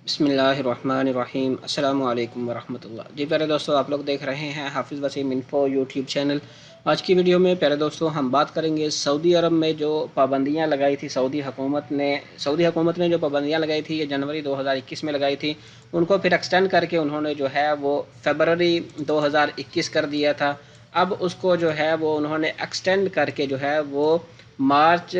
बिस्मिल्लाहिर्रहमानिर्रहीम। अस्सलामु अलैकुम वरहमतुल्लाह। जी प्यारे दोस्तों, आप लोग देख रहे हैं हाफिज़ वसीम इन्फो यूट्यूब चैनल। आज की वीडियो में प्यारे दोस्तों हम बात करेंगे सऊदी अरब में जो पाबंदियां लगाई थी सऊदी हुकूमत ने जो पाबंदियां लगाई थी, ये जनवरी 2021 में लगाई थी। उनको फिर एक्सटेंड करके उन्होंने जो है वो फरवरी 2021 कर दिया था। अब उसको जो है वो उन्होंने एक्सटेंड करके जो है वो मार्च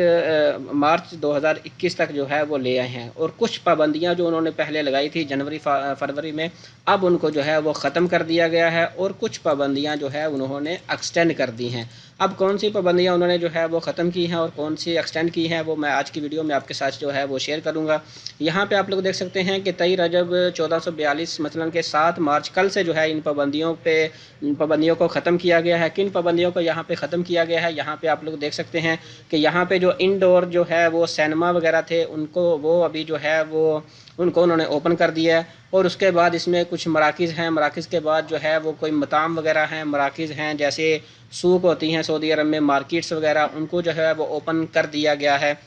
2021 तक जो है वो ले आए हैं। और कुछ पाबंदियां जो उन्होंने पहले लगाई थी जनवरी फरवरी में, अब उनको जो है वो ख़त्म कर दिया गया है और कुछ पाबंदियां जो है उन्होंने एक्सटेंड कर दी हैं। अब कौन सी पाबंदियां उन्होंने जो है वो ख़त्म की हैं और कौन सी एक्सटेंड की हैं, वो मैं आज की वीडियो में आपके साथ जो है वो शेयर करूँगा। यहाँ पे आप लोग देख सकते हैं कि 23 रजब 1442 मसलन के 7 मार्च कल से जो है इन पाबंदियों को ख़त्म किया गया है। किन पाबंदियों को यहाँ पे ख़त्म किया गया है, यहाँ पे आप लोग देख सकते हैं कि यहाँ पे जो इंडोर जो है वो सिनेमा वगैरह थे, उनको वो अभी जो है वो उनको उन्होंने ओपन कर दिया है। और उसके बाद इसमें कुछ मराकिज़ हैं, मराकिज़ के बाद जो है वो कोई मताम वगैरह हैं, मराकिज़ हैं, जैसे सूक होती हैं सऊदी अरब में, मार्केट्स वगैरह, उनको जो है वो ओपन कर दिया गया है।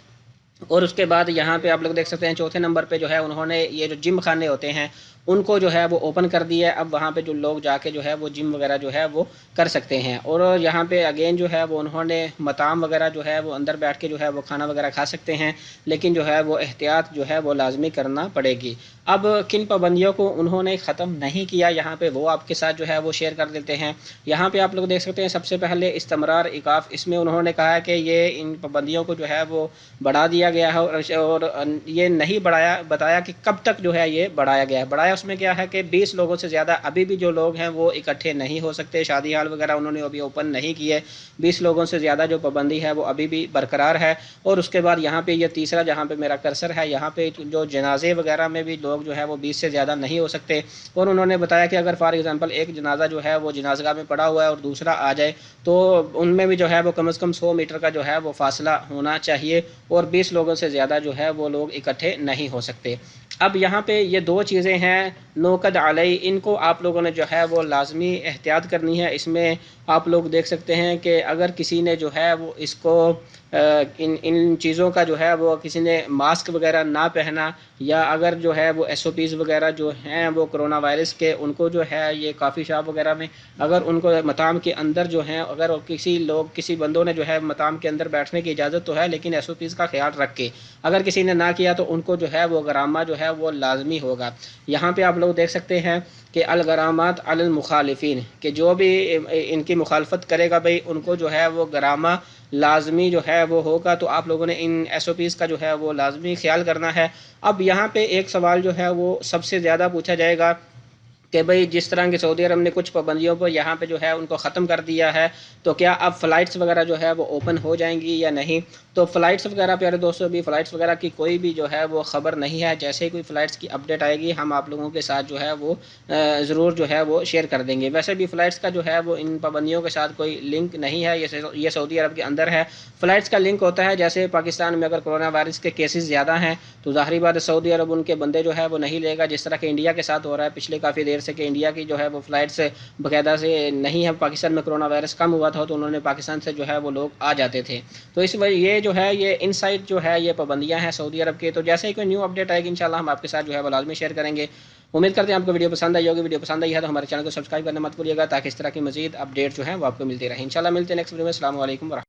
और उसके बाद यहाँ पे आप लोग देख सकते हैं चौथे नंबर पे जो है उन्होंने ये जो जिम खाने होते हैं उनको जो है वो ओपन कर दिया है। अब वहाँ पे जो लोग जाके जो है वो जिम वगैरह जो है वो कर सकते हैं। और यहाँ पे अगेन जो है वो उन्होंने मताम वगैरह जो है वो अंदर बैठ के जो है वो खाना वगैरह खा सकते हैं, लेकिन जो है वो एहतियात जो है वो लाजमी करना पड़ेगी। अब किन पाबंदियों को उन्होंने ख़त्म नहीं किया, यहाँ पे वो आपके साथ जो है वो शेयर कर देते हैं। यहाँ पे आप लोग देख सकते हैं सबसे पहले इस्तमरार इकाफ़, इसमें उन्होंने कहा है कि ये इन पाबंदियों को जो है वो बढ़ा दिया गया है। और ये नहीं बताया कि कब तक जो है ये बढ़ाया गया है। बढ़ाया उसमें क्या है कि 20 लोगों से ज़्यादा अभी भी जो लोग हैं वो इकट्ठे नहीं हो सकते। शादी हाल वगैरह उन्होंने अभी ओपन नहीं किए। 20 लोगों से ज़्यादा जो पाबंदी है वो अभी भी बरकरार है। और उसके बाद यहाँ पे ये तीसरा, जहाँ पे मेरा कर्सर है, यहाँ पे जो जनाजे वगैरह में भी लोग जो है वो 20 से ज़्यादा नहीं हो सकते। और उन्होंने बताया कि अगर फॉर एग्ज़ाम्पल एक जनाजा जो है वो जनाजगाह में पड़ा हुआ है और दूसरा आ जाए, तो उनमें भी जो है वो कम से कम 100 मीटर का जो है वो फासला होना चाहिए और 20 लोगों से ज़्यादा जो है वो लोग इकट्ठे नहीं हो सकते। अब यहाँ पे ये दो चीज़ें हैं, नोकद अलई, इनको आप लोगों ने जो है वो लाजमी एहतियात करनी है। इसमें आप लोग देख सकते हैं कि अगर किसी ने जो है वो इसको इन इन चीज़ों का जो है वो किसी ने मास्क वगैरह ना पहना, या अगर जो है वो SOPs वगैरह जो हैं वो कोरोना वायरस के, उनको जो है ये काफ़ी शॉप वगैरह में अगर उनको मताम के अंदर जो है, अगर किसी बंदों ने जो है मताम के अंदर बैठने की इजाज़त तो है, लेकिन SOPs का ख्याल रख के अगर किसी ने ना किया तो उनको जो है वो गरामा जो है वो लाजमी होगा। यहाँ पे आप लोग देख सकते हैं कि अलगरामात अलल मुखालिफिन, कि जो भी इनकी मुखालफत करेगा भाई उनको जो है वो गरामा लाजमी जो है वो होगा। तो आप लोगों ने इन SOPs का जो है वो लाजमी ख्याल करना है। अब यहाँ पे एक सवाल जो है वो सबसे ज़्यादा पूछा जाएगा कि भाई जिस तरह की सऊदी अरब ने कुछ पाबंदियों पर यहाँ पे जो है उनको ख़त्म कर दिया है, तो क्या अब फ़्लाइट्स वगैरह जो है वो ओपन हो जाएंगी या नहीं। तो फ़्लाइट्स वगैरह प्यारे दोस्तों, अभी फ़्लाइट्स वगैरह की कोई भी जो है वो ख़बर नहीं है। जैसे ही कोई फ़्लाइट्स की अपडेट आएगी हम आप लोगों के साथ जो है वो ज़रूर जो है वो शेयर कर देंगे। वैसे भी फ़्लाइट्स का जो है वो इन पाबंदियों के साथ कोई लिंक नहीं है, ये सऊदी अरब के अंदर है। फ़्लाइट्स का लिंक होता है जैसे पाकिस्तान में अगर कोरोना वायरस के केसेस ज़्यादा हैं तो ज़ाहिर बात है सऊदी अरब उनके बंदे जो है वो नहीं लेगा, जिस तरह के इंडिया के साथ हो रहा है पिछले काफ़ी देर से कि इंडिया की जो है वो फ़्लाइट्स बाकायदा से नहीं है। पाकिस्तान में कोरोना वायरस कम हुआ था तो उन्होंने पाकिस्तान से जो है वो लोग आ जाते थे। तो इस वजह ये जो है ये इनसाइड जो है ये पाबंदियां हैं सऊदी अरब के। तो जैसे ही कोई न्यू अपडेट आएगी इंशाल्लाह हम आपके साथ जो है वो लाजमी शेयर करेंगे। उम्मीद करते हैं आपको वीडियो पसंद आई होगी। वीडियो पसंद आई है तो हमारे चैनल को सब्सक्राइब करना मत भूलिएगा, ताकि इस तरह की मजीद अपडेट जो है वो आपको मिलती रहे। इंशाल्लाह मिलते हैं नेक्स्ट वीडियो में। अस्सलाम वालेकुम।